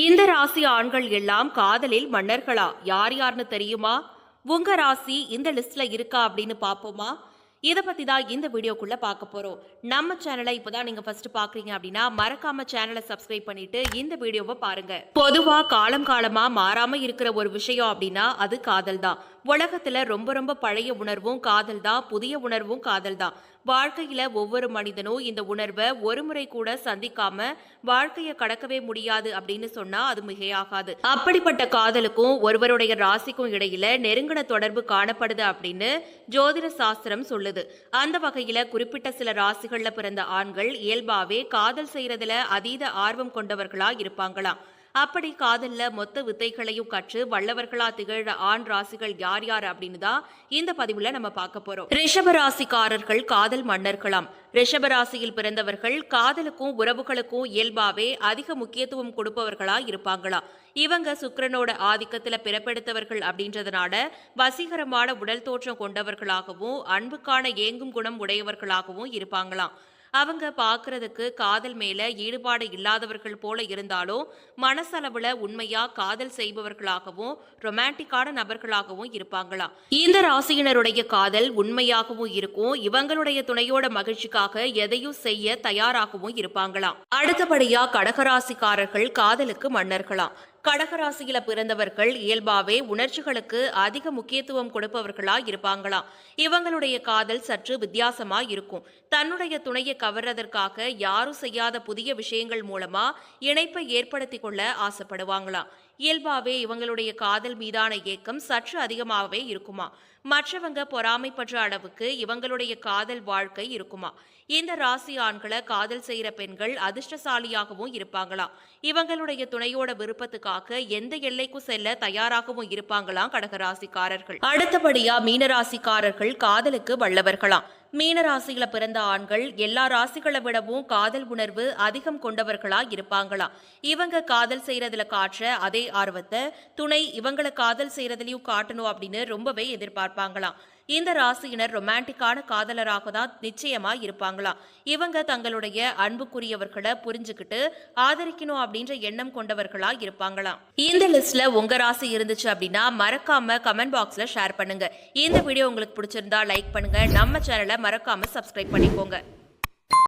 இந்த ராசி ஆண்கள் எல்லாம் காதலில் மன்னர்களா? யார் யாருன்னு தெரியுமா? உங்க ராசி இந்த லிஸ்ட்ல இருக்கா அப்படின்னு பாப்போமா? இதை பத்தி தான் இந்த வீடியோக்குள்ள பார்க்க போறோம். நம்ம சேனலை இப்பதான் நீங்க ஃபர்ஸ்ட் பாக்குறீங்க அப்படின்னா மறக்காம சேனலை சப்ஸ்கிரைப் பண்ணிட்டு இந்த வீடியோவை பாருங்க. பொதுவா காலம் காலமா மாறாம இருக்கிற ஒரு விஷயம் அப்படின்னா அது காதல் தான். உலகத்துல ரொம்ப ரொம்ப பழைய உணர்வும் காதல் தான், புதிய உணர்வும் காதல் தான். வாழ்க்கையில ஒவ்வொரு மனிதனும் இந்த உணர்வை ஒரு முறை கூட சந்திக்காம வாழ்க்கையை கடக்கவே முடியாது அப்படின்னு சொன்னா அது மிகையாகாது. அப்படிப்பட்ட காதலுக்கும் ஒருவருடைய ராசிக்கும் இடையில நெருங்கின தொடர்பு காணப்படுது அப்படின்னு ஜோதிட சாஸ்திரம் சொல்லுது. அந்த வகையில குறிப்பிட்ட சில ராசிகள்ல பிறந்த ஆண்கள் இயல்பாவே காதல் செய்யறதுல அதீத ஆர்வம் கொண்டவர்களா இருப்பாங்களாம். அப்படி காதல்ல மொத்த வித்தைகளையும் கற்று வல்லவர்களா திகழ ஆண் ராசிகள் யார் யார் அப்படின்னு தான் இந்த பதிவுல நம்ம பார்க்க போறோம். ரிஷப ராசிக்காரர்கள் காதல் மன்னர்களாம். ரிஷப ராசியில் பிறந்தவர்கள் காதலுக்கும் உறவுகளுக்கும் இயல்பாவே அதிக முக்கியத்துவம் கொடுப்பவர்களா இருப்பாங்களா. இவங்க சுக்கிரனோட ஆதிக்கத்துல பிறப்பெடுத்தவர்கள் அப்படின்றதுனால வசீகரமான உடல் தோற்றம் கொண்டவர்களாகவும் அன்புக்கான ஏங்கும் குணம் உடையவர்களாகவும் இருப்பாங்களாம். அவங்க பார்க்கறதுக்கு காதல் மேல ஈடுபாடு இல்லாதவர்கள் போல இருந்தாலும் மனசளவுல உண்மையா காதல் செய்பவர்களாகவும் ரொமான்டிக்கான நபர்களாகவும் இருப்பாங்களாம். இந்த ராசியினருடைய காதல் உண்மையாகவும் இருக்கும். இவங்களுடைய துணையோட மகிழ்ச்சிக்காக எதையும் செய்ய தயாராகவும் இருப்பாங்களாம். அடுத்தபடியா கடகராசிக்காரர்கள் காதலுக்கு மன்னர்களாம். கடகராசியில பிறந்தவர்கள் இயல்பாவே உணர்ச்சிகளுக்கு அதிக முக்கியத்துவம் கொடுப்பவர்களா இருப்பாங்களாம். இவங்களுடைய காதல் சற்று வித்தியாசமா இருக்கும். தன்னுடைய துணையை கவர்றதற்காக யாரும் செய்யாத புதிய விஷயங்கள் மூலமா இணைப்பை ஏற்படுத்தி கொள்ள ஆசைப்படுவாங்களாம். இயல்பாவே இவங்களுடைய காதல் மீதான ஏக்கம் சற்று அதிகமாகவே இருக்குமா. மற்றவங்க பொறாமைப்படுற அளவுக்கு இவங்களுடைய காதல் வாழ்க்கை இருக்குமா. இந்த ராசி ஆண்களை காதல் செய்யற பெண்கள் அதிர்ஷ்டசாலியாகவும் இருப்பாங்களாம். இவங்களுடைய துணையோட விருப்பத்துக்காக எந்த எல்லைக்கும் செல்ல தயாராகவும் இருப்பாங்களாம் கடகராசிக்காரர்கள். அடுத்தபடியா மீனராசிக்காரர்கள் காதலுக்கு வல்லவர்களாம். மீனராசியில பிறந்த ஆண்கள் எல்லா ராசிகளை விடவும் காதல் உணர்வு அதிகம் கொண்டவர்களா இருப்பாங்களாம். இவங்க காதல் செய்யறதுல காட்டுற அதே ஆர்வத்தை துணை இவங்களை காதல் செய்யறதுலயும் காட்டணும் அப்படின்னு ரொம்பவே எதிர்பார்ப்பாங்களாம். இந்த ராசியினர் ரொமான்டிக்கான காதலராக தான் நிச்சயமா இருப்பாங்களாம். இவங்க தங்களுடைய அன்புக்குரியவர்களை புரிஞ்சுக்கிட்டு ஆதரிக்கணும் அப்படின்ற எண்ணம் கொண்டவர்களா இருப்பாங்களாம். இந்த லிஸ்ட்ல உங்க ராசி இருந்துச்சு அப்படின்னா மறக்காம கமெண்ட் பாக்ஸ்ல ஷேர் பண்ணுங்க. இந்த வீடியோ உங்களுக்கு பிடிச்சிருந்தா லைக் பண்ணுங்க. நம்ம சேனலை மறக்காம சப்ஸ்கிரைப் பண்ணிக்கோங்க.